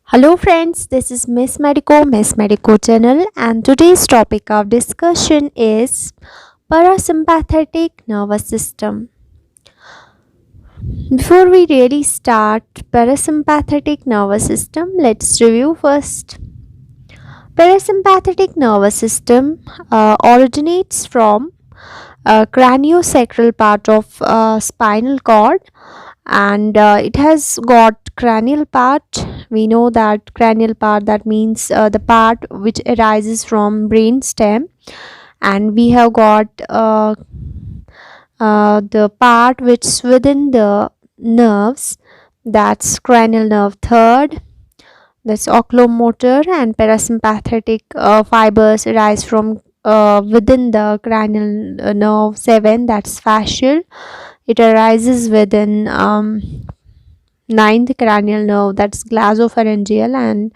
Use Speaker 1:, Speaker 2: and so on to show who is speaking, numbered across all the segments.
Speaker 1: Hello friends, this is Miss Medico channel, and today's topic of discussion is parasympathetic nervous system. Before we really start parasympathetic nervous system, let's review first. Parasympathetic nervous system originates from craniosacral part of spinal cord, and it has got cranial part. We know that cranial part, that means the part which arises from brain stem, and we have got the part which is within the nerves, that's cranial nerve third, that's oculomotor, and parasympathetic fibers arise from within the cranial nerve 7, that's fascial. It arises within ninth cranial nerve, that's glosopharyngeal, and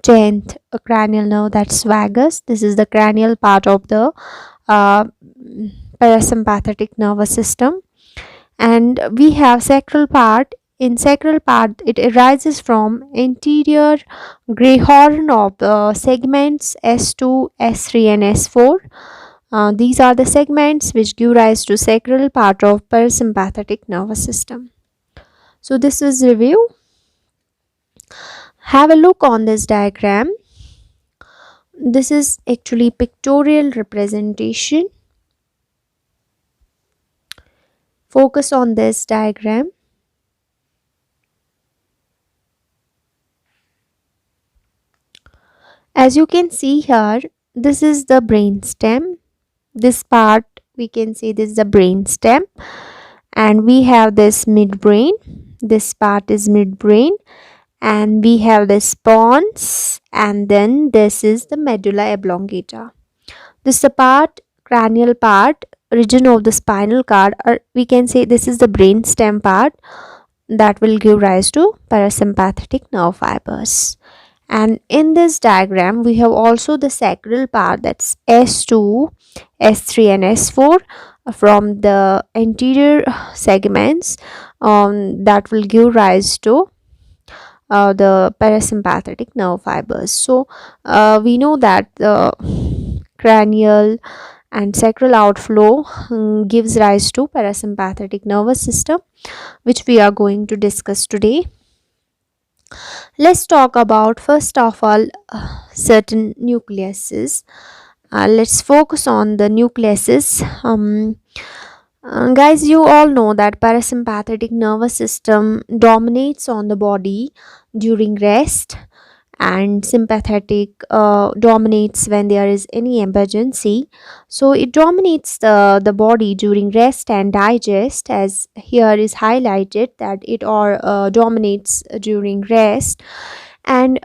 Speaker 1: 10th cranial nerve, that's vagus. This is the cranial part of the uh, parasympathetic nervous system. And we have sacral part. In sacral part, it arises from anterior gray horn of the segments S2, S3 and S4. These are the segments which give rise to sacral part of parasympathetic nervous system. So this is review. Have a look on this diagram. This is actually pictorial representation. Focus on this diagram. As you can see here, this is the brain stem. This part, we can say this is the brain stem, and we have this midbrain. This part is midbrain, and we have this pons, and then this is the medulla oblongata. This is the part, cranial part, region of the spinal cord, or we can say this is the brain stem part that will give rise to parasympathetic nerve fibers. And in this diagram we have also the sacral part, that's S2, S3 and S4 from the anterior segments that will give rise to the parasympathetic nerve fibers. So we know that the cranial and sacral outflow gives rise to parasympathetic nervous system, which we are going to discuss today. Let's talk about first of all certain nucleuses. Let's focus on the nucleuses. Guys, you all know that parasympathetic nervous system dominates on the body during rest, and sympathetic dominates when there is any emergency. So it dominates the body during rest and digest, as here is highlighted that it dominates during rest. And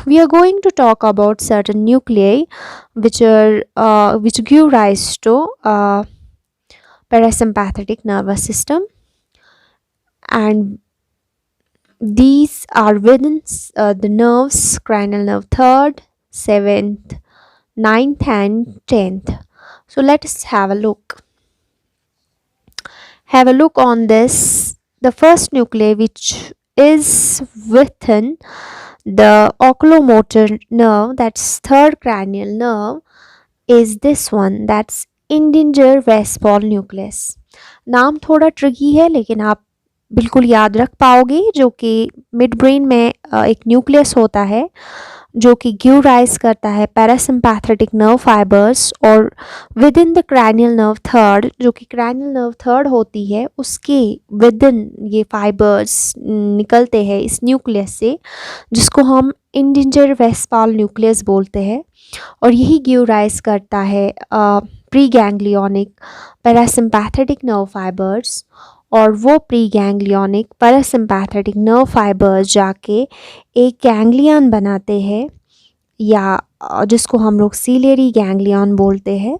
Speaker 1: we are going to talk about certain nuclei which give rise to parasympathetic nervous system, and these are within the nerves, cranial nerve third, 7th, 9th and 10th. So let us have a look. Have a look on this. The first nuclei which is within the oculomotor nerve, that's third cranial nerve, is this one, that's इंडिंजर westphal nucleus. नाम थोड़ा tricky है, लेकिन आप बिल्कुल याद रख पाओगे, जो कि मिड ब्रेन में एक न्यूक्लियस होता है जो कि गिव राइज करता है पैरासिम्पैथेटिक नर्व फाइबर्स, और with in the cranial nerve third, जो कि क्रैनियल नर्व थर्ड होती है, उसके विद इन ये फाइबर्स निकलते हैं इस न्यूक्लियस से, जिसको हम इंडिंजर वेस्टफाल न्यूक्लियस बोलते हैं, और यही गिव राइज करता है pre ganglionic parasympathetic nerve fibres, और वो pre ganglionic parasympathetic nerve fibres जाके एक गैंग्लियन बनाते हैं, या जिसको हम लोग सीलियरी गैंग्लियन बोलते हैं,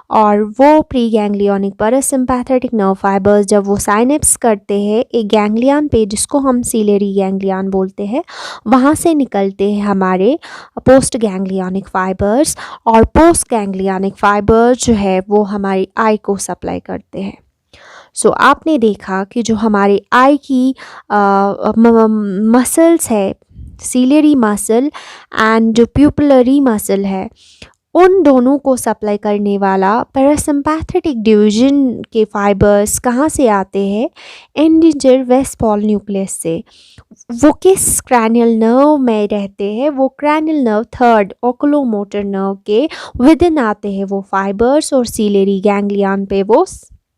Speaker 1: और वो pre ganglionic parasympathetic nerve fibres जब वो साइनेप्स करते हैं एक गैंग्लियन पे, जिसको हम सीलियरी गैंग्लियन बोलते हैं, वहाँ से निकलते हैं हमारे पोस्ट गैंग्लियोनिक फाइबर्स, और पोस्ट गैंग्लियोनिक फाइबर्स जो है वो हमारी आई को सप्लाई करते हैं। सो आपने देखा कि जो हमारी आई की मसल्स है, सीलियरी मसल एंड जो प्यूपिलरी मसल है, उन दोनों को सप्लाई करने वाला पैरासिम्पैथेटिक डिवीजन के फाइबर्स कहाँ से आते हैं? एंडिजर वेस्टफॉल न्यूक्लियस से। वो किस क्रैनियल नर्व में रहते हैं? वो cranial nerve third oculomotor nerve के विद इन आते हैं वो फाइबर्स, और सीलियरी गैंग्लियन पे वो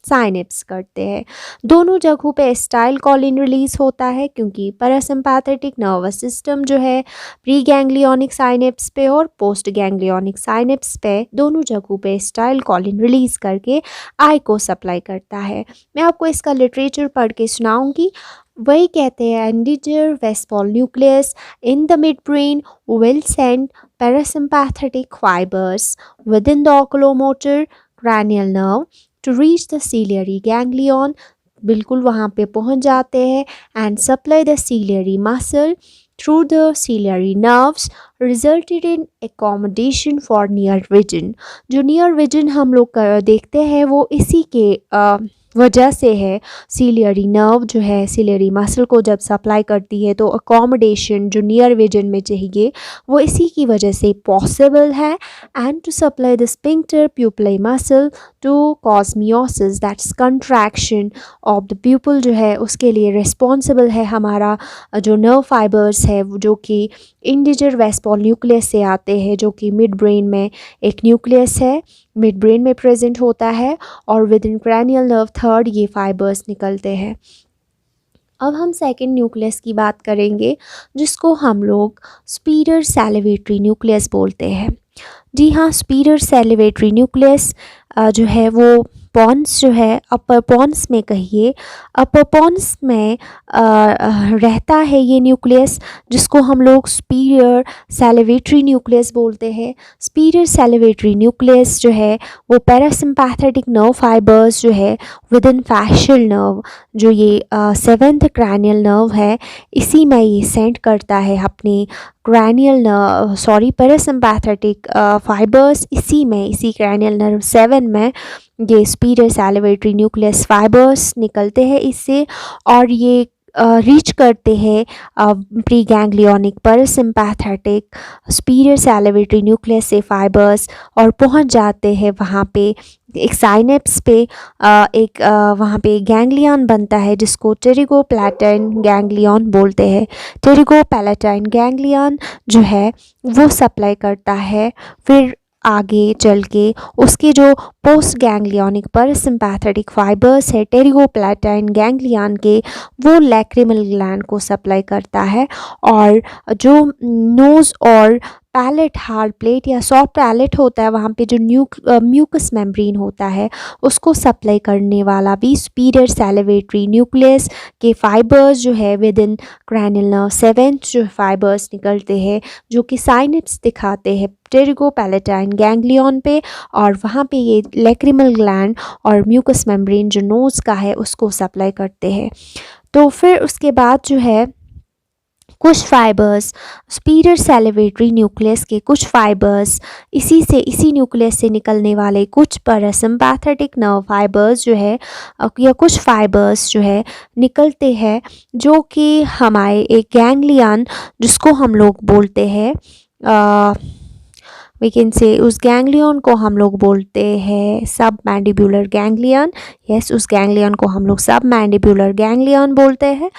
Speaker 1: साइनेप्स करते हैं। दोनों जगहों पे स्टाइल कॉलिन रिलीज होता है, क्योंकि पैरासिम्पैथेटिक नर्वस सिस्टम जो है प्री गैंग्लियोनिक साइनेप्स पे और पोस्ट गैंग्लियोनिक साइनेप्स पे दोनों जगहों पे स्टाइल कॉलिन रिलीज करके आई को सप्लाई करता है। मैं आपको इसका लिटरेचर पढ़ के सुनाऊंगी। वही कहते हैं, Edinger Westphal nucleus in the mid brain will send parasympathetic fibres within the oculomotor cranial nerve to reach the ciliary ganglion, बिल्कुल वहाँ पे पहुँच जाते हैं, and supply the ciliary muscle through the ciliary nerves resulted in accommodation for near vision। जो near vision हम लोग देखते हैं वो इसी के वजह से है। सीलियरी नर्व जो है सीलियरी मसल को जब सप्लाई करती है तो अकोमोडेशन जो नियर विजन में चाहिए वो इसी की वजह से पॉसिबल है। And to supply the sphincter pupillary muscle to cause miosis, that's contraction of the pupil जो है उसके लिए रिस्पॉन्सिबल है हमारा जो नर्व फाइबर्स है जो कि इंडिजर वेस्टफॉल न्यूक्लियस से आते हैं, जो कि मिड ब्रेन में एक न्यूक्लियस है, मिड ब्रेन में प्रेजेंट होता है, और with in cranial nerve third ये फाइबर्स निकलते हैं। अब हम सेकंड न्यूक्लियस की बात करेंगे, जिसको हम लोग स्पीडर सैलिवेटरी न्यूक्लियस बोलते हैं। जी हाँ, स्पीडर सैलिवेटरी न्यूक्लियस जो है वो पॉन्स जो है अपर पॉन्स में कहिए, अपर पॉन्स में रहता है ये न्यूक्लियस, जिसको हम लोग स्पीडर सैलिवेटरी न्यूक्लियस बोलते हैं। स्पीडर सैलिवेटरी न्यूक्लियस जो है वो पैरासिम्पैथेटिक नर्व फाइबर्स जो है विद इन फैशियल नर्व, जो ये सेवेंथ क्रैनियल नर्व है, इसी में ये सेंड करता है अपने क्रैनियल नर्व पैरासिम्पैथेटिक फाइबर्स, इसी में इसी क्रैनियल नर्व 7 में ये स्पीडर सैलिवेटरी न्यूक्लियस फाइबर्स निकलते हैं इससे, और ये रीच करते हैं प्री गैंग्लियोनिक पैरासिम्पैथेटिक स्पीडर सैलिवेटरी न्यूक्लियस से फाइबर्स, और पहुंच जाते हैं वहाँ पे एक साइनेप्स पे, एक वहाँ पे गैंग्लियन बनता है जिसको टेरिगोप्लैटाइन गैंग्लियन बोलते हैं। टेरिगोप्लैटाइन गैंग्लियन जो है वो सप्लाई करता है फिर आगे चल के उसके जो पोस्ट गैंग्लियोनिक पैरासिम्पैथेटिक फाइबर्स है टेरिगोप्लैटाइन गैंग्लियन के, वो लैक्रिमल ग्लैंड को सप्लाई करता है, और जो नोज़ और पैलेट हार्ड प्लेट या सॉफ्ट पैलेट होता है वहाँ पे जो म्यूकस मेम्ब्रेन होता है उसको सप्लाई करने वाला भी स्पीडर सैलिवेटरी न्यूक्लियस के फाइबर्स जो है विद इन क्रैनियल नर्व 7 जो फाइबर्स निकलते हैं, जो कि साइनेप्स दिखाते हैं टेरिगोप्लैटाइन गैंग्लियन पे, और वहाँ पे ये लैक्रिमल ग्लैंड और म्यूकस मेम्ब्रेन जो नोज़ का है उसको सप्लाई करते हैं। तो फिर उसके बाद जो है कुछ फाइबर्स स्पीडर सैलिवेटरी न्यूक्लियस के कुछ फाइबर्स इसी न्यूक्लियस से निकलने वाले कुछ पैरासिम्पैथेटिक नर्व फाइबर्स जो है या कुछ फाइबर्स जो है निकलते हैं, जो कि हमारे एक गैंग्लियन जिसको हम लोग बोलते हैं वी कैन से उस गैंग्लियन को हम लोग बोलते हैं सब मैंडिबुलर गैंग्लियन। यस, उस गैंग्लियन को हम लोग सब मैंडिबुलर गैंग्लियन बोलते हैं।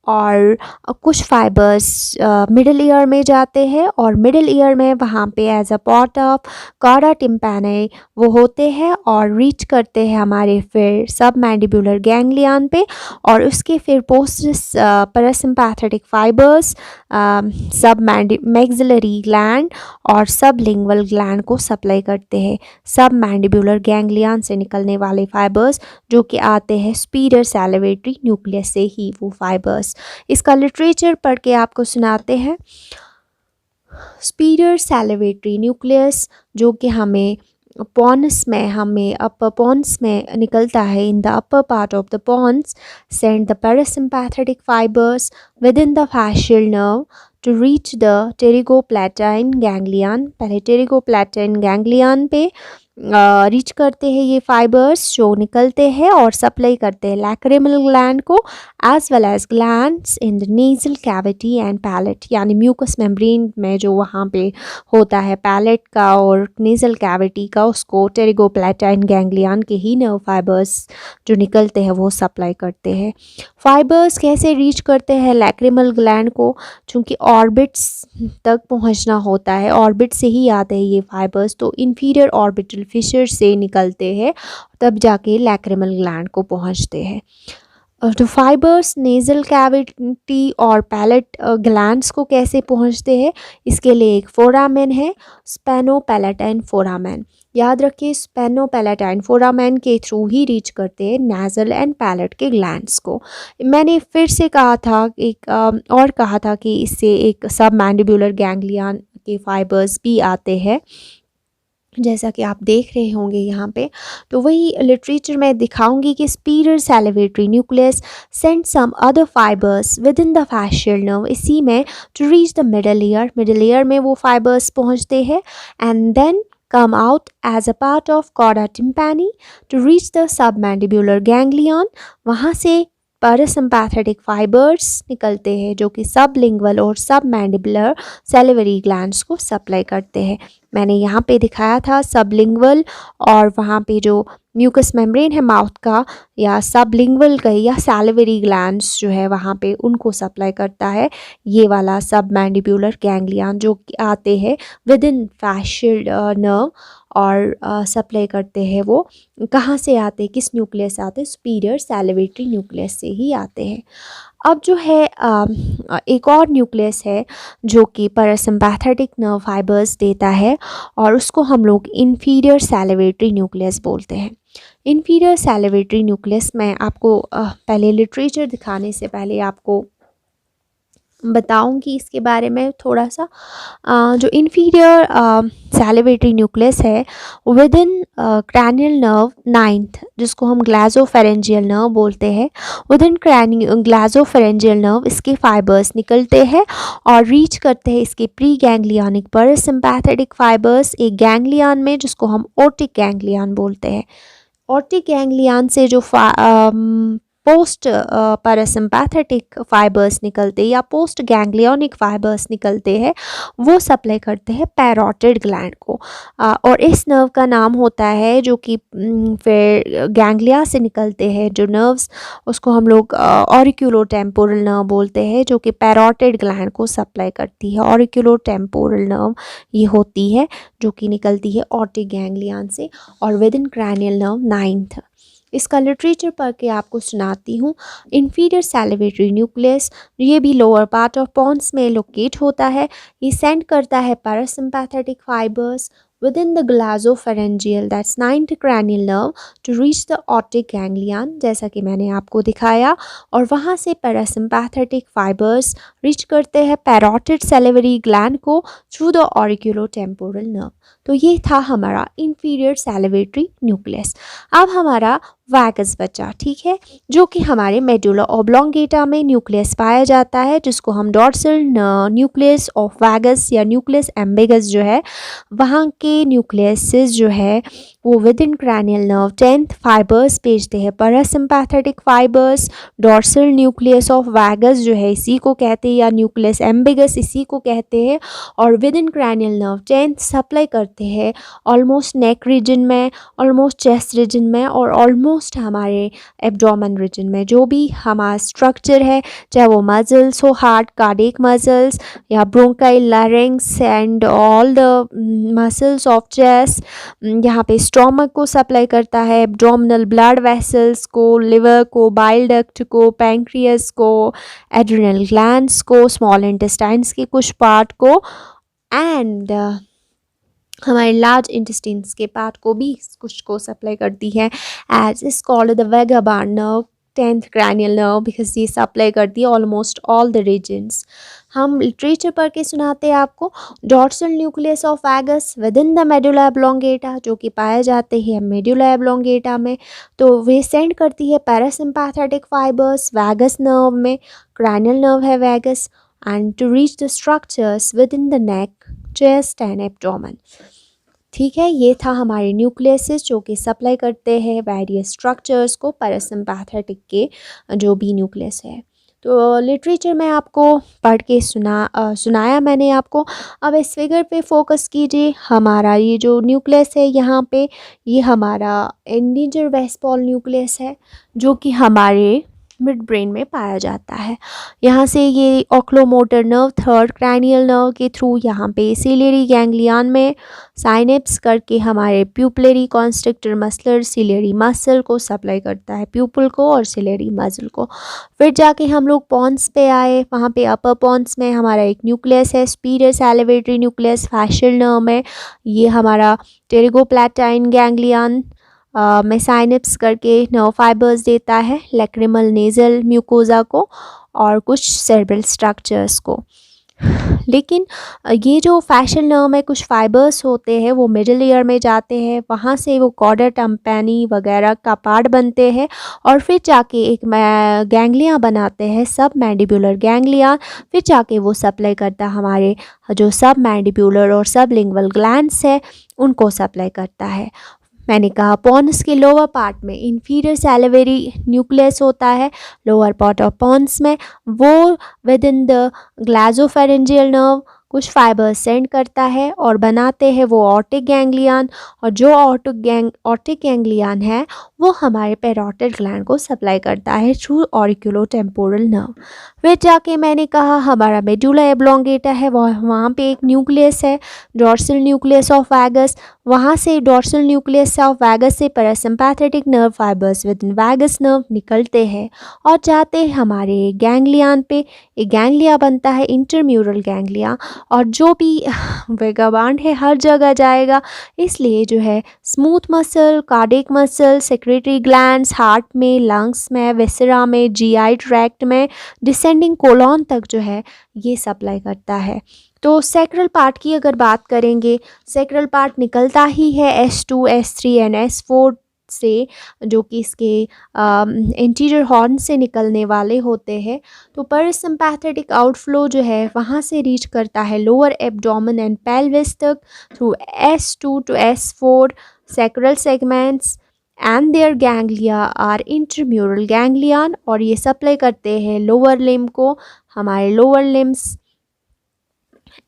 Speaker 1: और कुछ फाइबर्स मिडिल ईयर में जाते हैं, और मिडिल ईयर में वहाँ पे as a part of chorda tympani वो होते हैं और रीच करते हैं हमारे फिर सब मैंडिबुलर गैंग्लियन पे, और उसके फिर पोस्ट पैरासिम्पैथेटिक फाइबर्स सब मैक्सिलरी ग्लैंड और सब लिंगुअल ग्लैंड को सप्लाई करते हैं। सब मैंडिबुलर गैंग्लियन से निकलने वाले फाइबर्स जो कि आते हैं स्पीडर सैलिवेटरी न्यूक्लियस से ही वो फाइबर्स। इसका लिटरेचर पढ़ के आपको सुनाते हैं। स्पीडर सैलिवेटरी न्यूक्लियस जो कि हमें पॉन्स में अपर पॉन्स में निकलता है, in the upper part of the pons send the parasympathetic fibres within the facial nerve to reach the pterygopalatine ganglion. पहले टेरिगोप्लैटाइन गैंग्लियन पे रीच करते हैं ये फाइबर्स जो निकलते हैं और सप्लाई करते हैं लैक्रिमल ग्लैंड को as well as glands in the nasal cavity and palate, यानी म्यूकस मेम्ब्रेन में जो वहाँ पे होता है पैलेट का और नेजल कैविटी का, उसको टेरिगोप्लेटाइन गैंग्लियन के ही नर्व फाइबर्स जो निकलते हैं वो सप्लाई करते हैं। फाइबर्स कैसे रीच करते हैं लैक्रिमल ग्लैंड को, चूँकि ऑर्बिट्स तक पहुंचना होता है, ऑर्बिट से ही आते हैं ये फाइबर्स, तो इंफीरियर ऑर्बिटल फिशर से निकलते हैं तब जाके लैक्रिमल ग्लैंड को पहुंचते हैं। तो फाइबर्स नेजल कैविटी और पैलेट ग्लैंड्स को कैसे पहुंचते हैं, इसके लिए एक फोरामेन है, स्पेनोपैलेटाइन फोरामेन। याद रखिए स्पेनोपैलेटाइन फोरामेन के थ्रू ही रीच करते हैं नेजल एंड पैलेट के ग्लैंड्स को। मैंने फिर से कहा था और कहा था कि इससे एक सब मैंडिबुलर गैंग्लियन के फाइबर्स भी आते हैं, जैसा कि आप देख रहे होंगे यहाँ पे। तो वही लिटरेचर में दिखाऊंगी कि superior salivatory nucleus send some other fibres within the facial nerve, इसी में to reach the middle ear, middle ear में वो फाइबर्स पहुँचते हैं and then come out as a part of chorda tympani to reach the submandibular ganglion। वहाँ से parasympathetic fibers निकलते हैं जो कि सबलिंगुअल और सबमैंडिबुलर सैलिवरी ग्लैंड्स को सप्लाई करते हैं। मैंने यहाँ पे दिखाया था सबलिंगुअल और वहाँ पे जो म्यूकस मेम्ब्रेन है माउथ का या सबलिंगुअल का या सैलिवरी ग्लैंड्स जो है वहाँ पे उनको सप्लाई करता है ये वाला सबमैंडिबुलर गैंग्लियन जो आते हैं विद इन फैशियल नर्व और सप्लाई करते हैं। वो कहाँ से आते हैं, किस न्यूक्लियस से आते हैं, सुपीरियर सैलिवेटरी न्यूक्लियस से ही आते हैं। अब जो है एक और न्यूक्लियस है जो कि पैरासिम्पैथेटिक नर्व फाइबर्स देता है और उसको हम लोग इन्फीरियर सैलिवेटरी न्यूक्लियस बोलते हैं। इन्फीरियर सैलिवेटरी न्यूक्लियस में आपको पहले लिटरेचर दिखाने से पहले आपको बताऊंगी इसके बारे में थोड़ा सा। जो इन्फीरियर सैलिवेटरी न्यूक्लियस है with in cranial nerve ninth, जिसको हम ग्लासोफेरेंजियल नर्व बोलते हैं, विद इन ग्लासोफेरेंजियल नर्व इसके फाइबर्स निकलते हैं और रीच करते हैं इसके प्री गैंग्लियनिक पैरासिम्पैथेटिक फाइबर्स एक गैंग्लियन में जिसको हम ओटिक गैंग्लियन बोलते हैं। ओटिक गैंग्लियन से जो पोस्ट पैरासिम्पैथेटिक फाइबर्स निकलते हैं या पोस्ट गैंग्लियोनिक फाइबर्स निकलते हैं वो सप्लाई करते हैं पैरोटिड ग्लैंड को। और इस नर्व का नाम होता है जो कि फिर गैंग्लिया से निकलते हैं जो नर्व्स, उसको हम लोग ऑरिक्यूलोटेम्पोरल नर्व बोलते हैं जो कि पैरोटिड ग्लैंड को सप्लाई करती है। ऑरिक्यूलोटेम्पोरल नर्व ये होती है जो कि निकलती है ऑटिक गैंग्लियन से और with in cranial nerve ninth. इसका लिटरेचर पढ़ के आपको सुनाती हूँ। इन्फीरियर सैलिवेटरी न्यूक्लियस ये भी लोअर पार्ट ऑफ पॉन्स में लोकेट होता है। ये सेंड करता है parasympathetic fibres within the glosopharyngeal that's ninth cranial nerve to reach the otic ganglion, जैसा कि मैंने आपको दिखाया, और वहाँ से पैरासिम्पैथेटिक फाइबर्स रीच करते हैं पैरोटिड सैलिवरी ग्लैंड को थ्रू द ऑरिक्यूलोटेम्पोरल नर्व। तो ये था हमारा इन्फीरियर सैलिवेटरी न्यूक्लियस। अब हमारा वैगस बचा, ठीक है, जो कि हमारे मेडुला ऑब्लोंगेटा में न्यूक्लियस पाया जाता है जिसको हम डॉर्सल न्यूक्लियस ऑफ वैगस या न्यूक्लियस एम्बिगस जो है वहाँ के न्यूक्लियसेस जो है वो with in cranial nerve 10th fibres भेजते हैं parasympathetic fibres. Dorsal nucleus of vagus जो है इसी को कहते हैं या न्यूक्लियस एम्बिगस इसी को कहते हैं और with in cranial nerve 10th supply करते हैं ऑलमोस्ट नेक रीजन में, ऑलमोस्ट चेस्ट रीजन में और ऑलमोस्ट हमारे एब्डोमेन रीजन में। जो भी हमारा स्ट्रक्चर है चाहे वो मसल्स हो, हार्ट कार्डियक मसल्स या bronchial लैरिंग्स and all the muscles of chest, यहाँ पे स्टोमक को सप्लाई करता है, एब्डोमिनल ब्लड वेसल्स को, लिवर को, बाइल डक्ट को, पैंक्रियस को, एड्रिनल ग्लैंड्स को, स्मॉल इंटेस्टाइन्स के कुछ पार्ट को एंड हमारे लार्ज इंटेस्टाइन्स के पार्ट को भी कुछ को सप्लाई करती है। As is called the vagabond nerve 10th cranial nerve because ये सप्लाई करती है ऑलमोस्ट ऑल द रीजन्स। हम लिटरेचर पढ़ के सुनाते हैं आपको। Dorsal nucleus of vagus within the medulla oblongata जो कि पाए जाते हैं मेडुला ऑब्लोंगेटा में, तो वे सेंड करती है पैरासिम्पैथेटिक फाइबर्स वैगस नर्व में, क्रैनियल नर्व है vagus, and to reach the structures within the neck, chest and abdomen. ठीक है, ये था हमारे न्यूक्लियसेस जो कि सप्लाई करते हैं वेरियस स्ट्रक्चर्स को पैरासिम्पैथेटिक के जो भी न्यूक्लियस है। तो लिटरेचर में आपको पढ़ के सुनाया मैंने आपको। अब इस फिगर पे फोकस कीजिए। हमारा ये जो न्यूक्लियस है यहाँ पे, ये हमारा इंटीजर वेस्टफॉल न्यूक्लियस है जो कि हमारे मिड ब्रेन में पाया जाता है। यहाँ से ये ऑक्लोमोटर नर्व थर्ड क्रैनियल नर्व के थ्रू यहाँ पे सिलियरी गैंग्लियन में साइनेप्स करके हमारे प्यूपलरी कॉन्स्ट्रिक्टर मसलर सिलियरी मसल को सप्लाई करता है, प्यूपल को और सिलियरी मसल को। फिर जाके हम लोग पॉन्स पे आए। वहाँ पे अपर पॉन्स में हमारा एक न्यूक्लियस है, सुपीरियर सैलिवेटरी न्यूक्लियस फैशियल नर्व में। ये हमारा टेरिगोप्लैटाइन गैंग्लियन में साइनेप्स करके नर्व फाइबर्स देता है, लैक्रिमल नेजल म्यूकोजा को और कुछ सेरेब्रल स्ट्रक्चर्स को। लेकिन ये जो फैशियल नर्व में कुछ फाइबर्स होते हैं वो मिडिल ईयर में जाते हैं, वहाँ से वो कॉर्डा टम्पैनी वगैरह का पार्ट बनते हैं और फिर जाके एक गैंग्लिया बनाते हैं, सब मैंडिबुलर गैंग्लिया। फिर जाके वो सप्लाई करता है हमारे जो सब मैंडिबुलर और सब लिंगुअल ग्लैंड्स है उनको सप्लाई करता है। मैंने कहा पॉन्स के लोअर पार्ट में इंफीरियर सैलिवरी न्यूक्लियस होता है, लोअर पार्ट ऑफ पॉन्स में वो विद इन द ग्लासोफेरेंजियल नर्व कुछ फाइबर सेंड करता है और बनाते हैं वो ऑर्टिक गैंग्लियन। और जो ऑर्टिक गैंग्लियन है वो हमारे पैरोटिड ग्लैंड को सप्लाई करता है थ्रू ऑरिकुलोटेम्पोरल नर्व। फिर जाके मैंने कहा हमारा मेडुला एब्लोंगेटा है, वहाँ पे एक न्यूक्लियस है, डॉर्सल न्यूक्लियस ऑफ वैगस। वहाँ से डॉर्सल न्यूक्लियस ऑफ वैगस से parasympathetic nerve fibres with in vagus nerve निकलते हैं और जाते हैं हमारे गैंग्लियन पे। एक गैंग्लिया बनता है इंटरम्यूरल गैंग्लिया, और जो भी वेगाबांड है हर जगह जाएगा, इसलिए जो है smooth muscle, cardiac muscle, secretary glands, heart में, लंग्स में, विसरा में, जीआई ट्रैक्ट में, डिसेंडिंग कोलॉन तक जो है ये सप्लाई करता है। तो सैक्रल पार्ट की अगर बात करेंगे, सैक्रल पार्ट निकलता ही है S2, S3 एंड S4 से, जो कि इसके एंटीरियर हॉर्न से निकलने वाले होते हैं। तो पैरासिम्पैथेटिक आउटफ्लो जो है वहाँ से रीच करता है लोअर एब्डोमेन एंड पेल्विस तक through S2 to S4 sacral segments and their ganglia are intramural ganglion, और ये सप्लाई करते हैं लोअर लिम्ब को, हमारे लोअर लिम्स।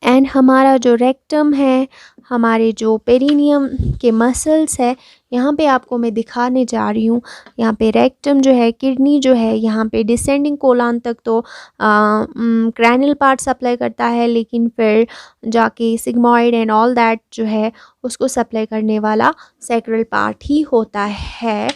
Speaker 1: एंड हमारा जो रेक्टम है, हमारे जो पेरिनियम के मसल्स है, यहाँ पे आपको मैं दिखाने जा रही हूँ। यहाँ पे रेक्टम जो है, किडनी जो है, यहाँ पे डिसेंडिंग कोलन तक तो क्रैनियल पार्ट सप्लाई करता है, लेकिन फिर जाके सिग्मॉइड एंड ऑल दैट जो है उसको सप्लाई करने वाला सैक्रल पार्ट ही होता है।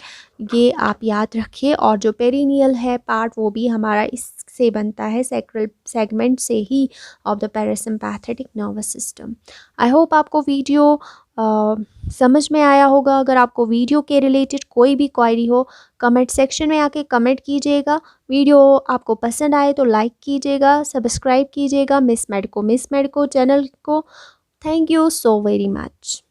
Speaker 1: ये आप याद रखिए। और जो पेरिनियल है पार्ट वो भी हमारा इससे बनता है, सैक्रल सेगमेंट से ही of the parasympathetic nervous system. I hope आपको वीडियो समझ में आया होगा। अगर आपको वीडियो के रिलेटेड कोई भी क्वेरी हो कमेंट सेक्शन में आके कमेंट कीजिएगा। वीडियो आपको पसंद आए तो लाइक कीजिएगा, सब्सक्राइब कीजिएगा मिस मेडिको चैनल को। Thank you so very much.